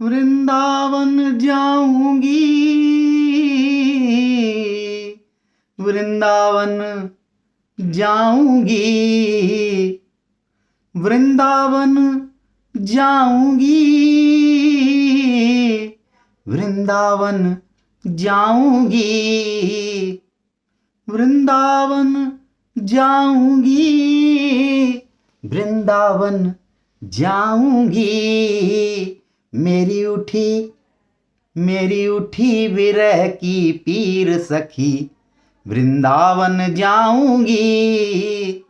वृंदावन जाऊंगी, वृंदावन जाऊंगी, वृंदावन जाऊंगी, वृंदावन जाऊंगी, वृंदावन जाऊंगी, वृंदावन जाऊंगी। मेरी उठी विरह की पीर सखी, वृंदावन जाऊंगी।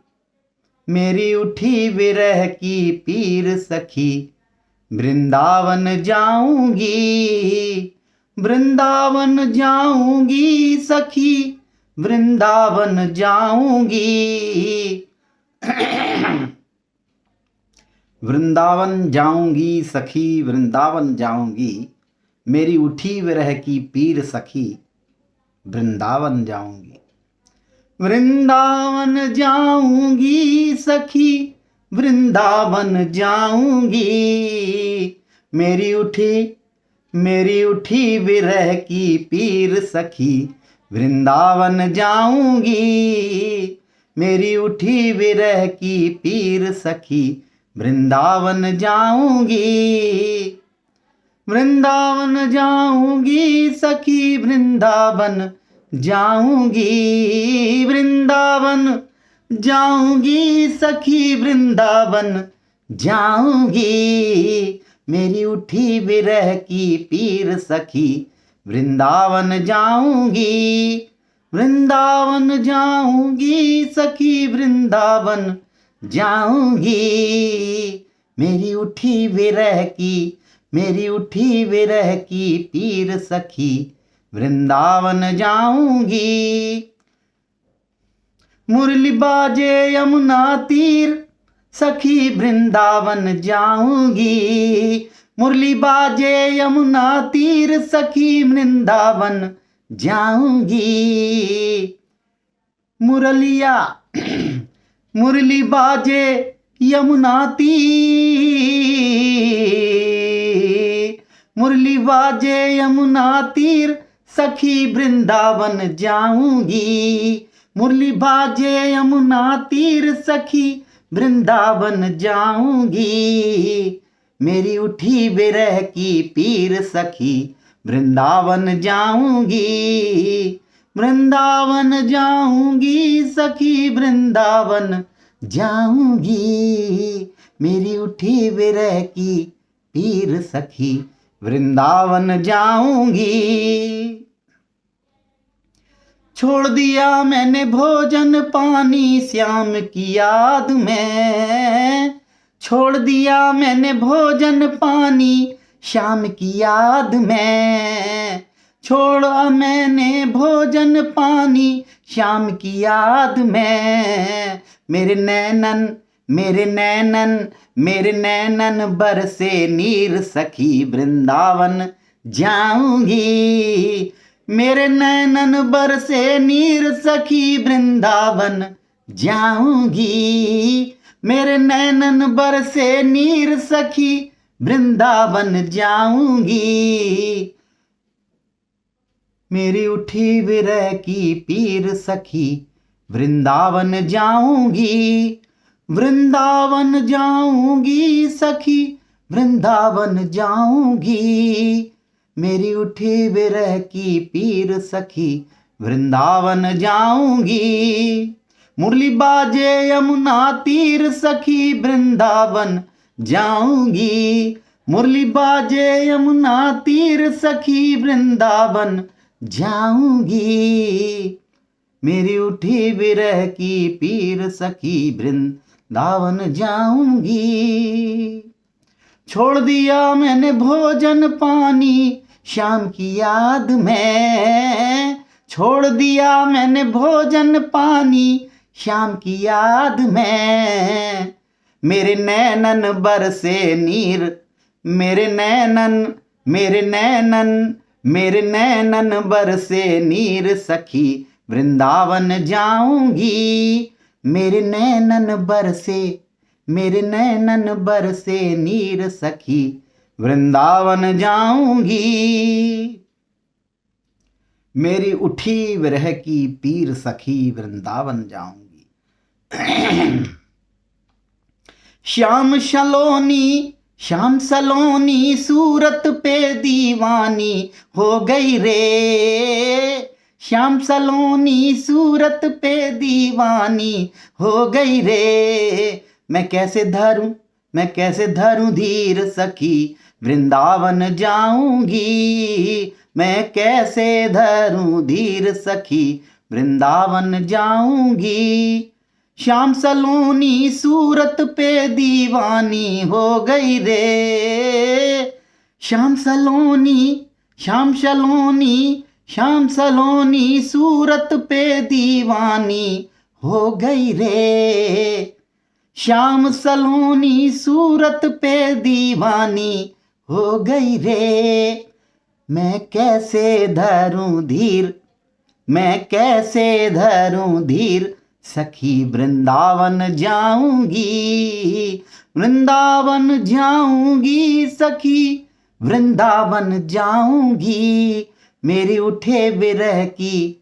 मेरी उठी विरह की पीर सखी, वृंदावन जाऊंगी, वृंदावन जाऊंगी सखी, वृंदावन जाऊंगी। वृंदावन जाऊंगी सखी, वृंदावन जाऊंगी। मेरी उठी विरह की पीर सखी, वृंदावन जाऊंगी। वृंदावन जाऊंगी सखी, वृंदावन जाऊंगी। मेरी उठी विरह की पीर सखी, वृंदावन जाऊंगी। मेरी उठी विरह की पीर सखी, वृंदावन जाऊंगी। वृंदावन जाऊंगी सखी, वृंदावन जाऊंगी। वृंदावन जाऊंगी सखी, वृंदावन जाऊंगी। मेरी उठी विरह की पीर सखी, वृंदावन जाऊंगी। वृंदावन जाऊंगी सखी, वृंदावन जाऊंगी। मेरी उठी विरह की पीर सखी, वृंदावन जाऊंगी। मुरली बाजे यमुना तीर सखी, वृंदावन जाऊंगी। मुरली बाजे यमुना तीर सखी, वृंदावन जाऊंगी। मुरली बाजे यमुना तीर, मुरली बाजे यमुना तीर सखी, वृंदावन जाऊंगी। मुरली बाजे यमुना तीर सखी, वृंदावन जाऊंगी। मेरी उठी विरह की पीर सखी, वृंदावन जाऊंगी। वृंदावन जाऊंगी सखी, वृंदावन जाऊंगी। मेरी उठी विरह की पीर सखी, वृंदावन जाऊंगी। छोड़ दिया मैंने भोजन पानी श्याम की याद में। छोड़ दिया मैंने भोजन पानी श्याम की याद में। छोड़ा मैंने भोजन पानी श्याम की याद में। मेरे नैनन बरसे नीर सखी, वृंदावन जाऊंगी। मेरे नैनन बरसे नीर सखी, वृंदावन जाऊंगी। मेरे नैनन बरसे नीर सखी, वृंदावन जाऊंगी। मेरी उठी विरह की पीर सखी, वृंदावन जाऊंगी। वृंदावन जाऊंगी सखी, वृंदावन जाऊंगी। मेरी उठी विरह की पीर सखी, वृंदावन जाऊंगी। मुरली बाजे यमुना तीर सखी, वृंदावन जाऊंगी। मुरली बाजे यमुना तीर सखी, वृंदावन जाऊंगी। मेरी उठी विरह की पीर सखी, वृंदावन जाऊंगी। छोड़ दिया मैंने भोजन पानी श्याम की याद में। छोड़ दिया मैंने भोजन पानी श्याम की याद में। मेरे नैनन बरसे नीर, मेरे नैनन बरसे नीर सखी, वृंदावन जाऊंगी। मेरे नैनन बरसे नीर सखी, वृंदावन जाऊंगी। मेरी उठी विरह की पीर सखी, वृंदावन जाऊंगी। श्याम सलोनी सूरत पे दीवानी हो गई रे। श्याम सलोनी सूरत पे दीवानी हो गई रे। मैं कैसे धरूं धीर सखी, वृंदावन जाऊंगी। मैं कैसे धरूं धीर सखी, वृंदावन जाऊंगी। श्याम सलोनी सूरत पे दीवानी हो गई रे। श्याम सलोनी सूरत पे दीवानी हो गई रे। श्याम सलोनी सूरत पे दीवानी हो गई रे। मैं कैसे धरूं धीर सखी, वृंदावन जाऊंगी। वृंदावन जाऊंगी सखी, वृंदावन जाऊंगी। मेरी उठे विरह की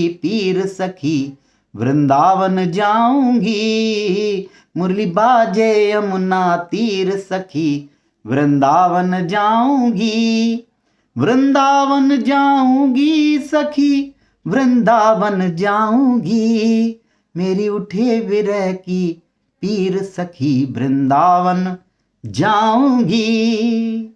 पीर सखी, वृंदावन जाऊंगी। मुरली बाजे यमुना तीर सखी, वृंदावन जाऊंगी। वृंदावन जाऊंगी सखी, वृंदावन जाऊंगी। मेरी उठे विरह की पीर सखी, वृंदावन जाऊंगी।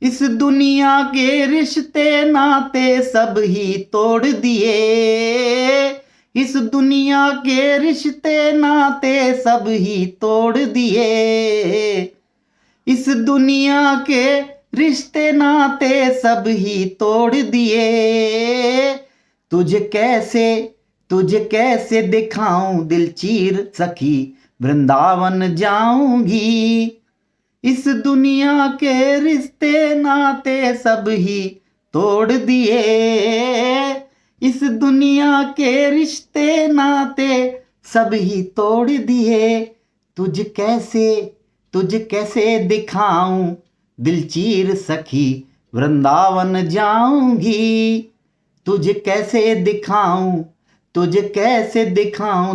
इस दुनिया के रिश्ते नाते सब ही तोड़ दिए। इस दुनिया के रिश्ते नाते सब ही तोड़ दिए। इस दुनिया के रिश्ते नाते सब ही तोड़ दिए। तुझे कैसे दिखाऊं दिल चीर सखी, वृंदावन जाऊंगी। इस दुनिया के रिश्ते नाते सब ही तोड़ दिए। इस दुनिया के रिश्ते नाते सब ही तोड़ दिए। तुझ कैसे दिखाऊं दिल चीर सखी, वृंदावन जाऊंगी। तुझे कैसे दिखाऊं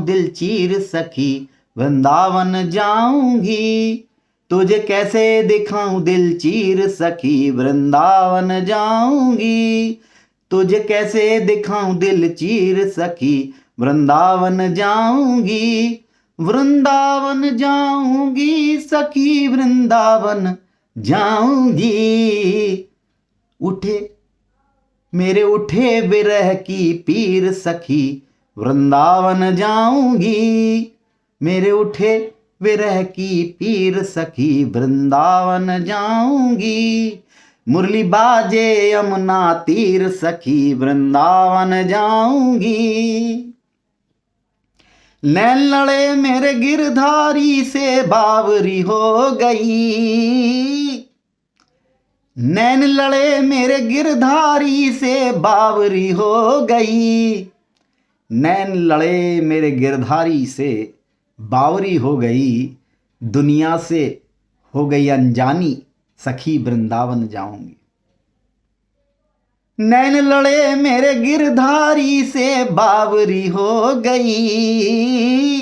दिल चीर सखी, वृंदावन जाऊंगी। तुझे कैसे दिखाऊं दिल चीर सखी, वृंदावन जाऊंगी। तुझे कैसे दिखाऊं दिल चीर सखी, वृंदावन जाऊंगी। वृंदावन जाऊंगी सखी, वृंदावन जाऊंगी। मेरे उठे विरह की पीर सखी, वृंदावन जाऊंगी। मेरे उठे विरह की पीर सखी, वृंदावन जाऊंगी। मुरली बाजे यमुना तीर सखी, वृंदावन जाऊंगी। नैन लड़े मेरे गिरधारी से बावरी हो गई। नैन लड़े मेरे गिरधारी से बावरी हो गई। नैन लड़े मेरे गिरधारी से बावरी हो गई। दुनिया से हो गई अनजानी सखी, वृंदावन जाऊंगी। नैन लड़े मेरे गिरधारी से बावरी हो गई।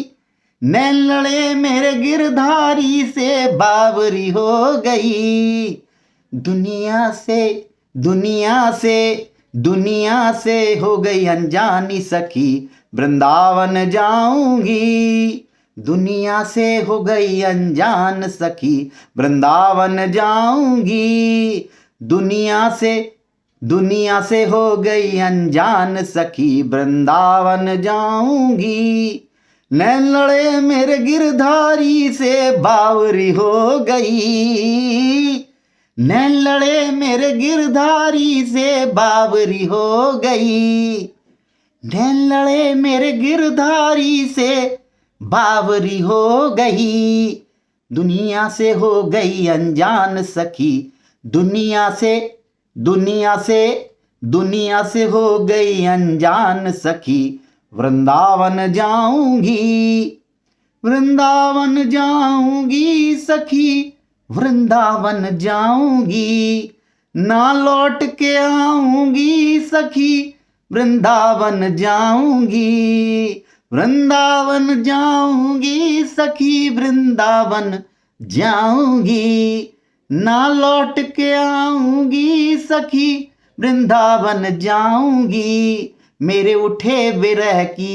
नैन लड़े मेरे गिरधारी से बावरी हो गई। दुनिया से हो गई अनजानी सखी, वृंदावन जाऊंगी। दुनिया से हो गई अनजान सखी, वृंदावन जाऊंगी। दुनिया से हो गई अनजान सखी, वृंदावन जाऊंगी। नैन लड़े मेरे गिरधारी से बावरी हो गई। नैन लड़े मेरे गिरधारी से बावरी हो गई। नैन लड़े मेरे गिरधारी से बावरी हो गई। दुनिया से हो गई अनजान सखी, दुनिया से हो गई अनजान सखी, वृंदावन जाऊंगी। वृंदावन जाऊंगी सखी, वृंदावन जाऊंगी, ना लौट के आऊंगी सखी, वृंदावन जाऊंगी। वृंदावन जाऊंगी सखी, वृंदावन जाऊंगी, ना लौट के आऊंगी सखी, वृंदावन जाऊंगी। मेरे उठे विरह की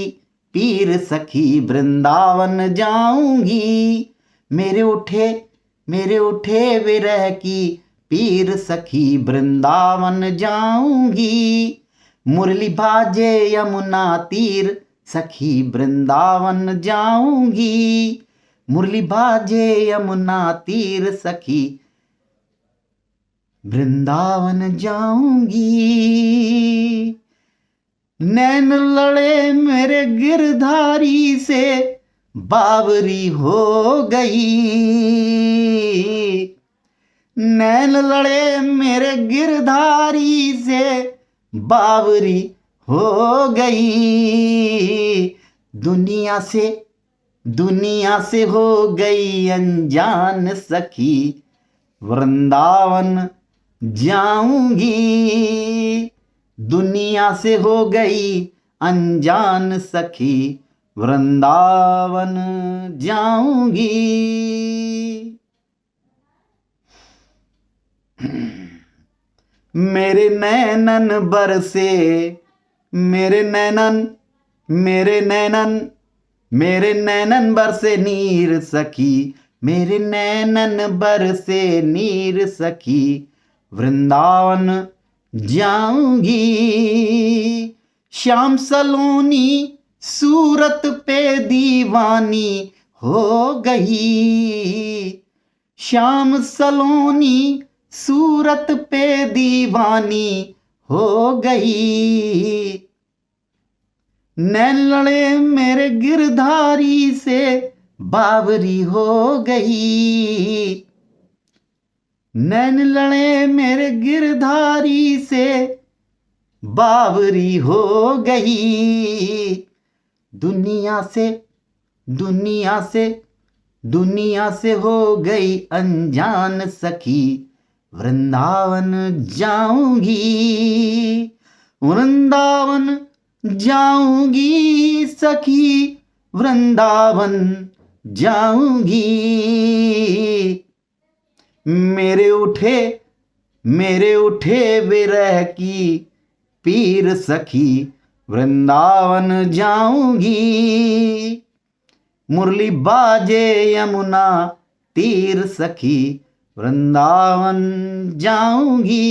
पीर सखी, वृंदावन जाऊंगी। मेरे उठे विरह की पीर सखी, वृंदावन जाऊंगी। मुरली बाजे यमुना तीर सखी, वृंदावन जाऊंगी। मुरली बाजे यमुना तीर सखी, वृंदावन जाऊंगी। नैन लड़े मेरे गिरधारी से, बावरी हो गई। नैन लड़े मेरे गिरधारी से, बावरी हो गई। दुनिया से हो गई अनजान सखी, वृंदावन जाऊंगी। दुनिया से हो गई अनजान सखी, वृंदावन जाऊंगी। मेरे नैनन बरसे, मेरे नैनन बरसे नीर सखी, मेरे नैनन बरसे नीर सखी, वृंदावन जाऊंगी। श्याम सलोनी सूरत पे दीवानी हो गई। श्याम सलोनी सूरत पे दीवानी हो गई। नैन लड़े मेरे गिरधारी से, बावरी हो गई। नैन लड़े मेरे गिरधारी से, बावरी हो गई। दुनिया से हो गई अनजान सखी, वृंदावन जाऊंगी। वृंदावन जाऊंगी सखी, वृंदावन जाऊंगी। मेरे उठे विरह की पीर सखी, वृंदावन जाऊंगी। मुरली बाजे यमुना तीर सखी, वृंदावन जाऊंगी।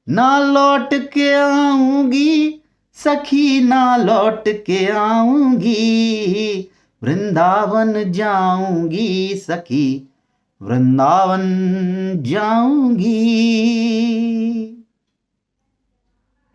ना लौट के आऊंगी सखी, ना लौट के आऊंगी। वृंदावन जाऊंगी सखी, वृंदावन जाऊंगी।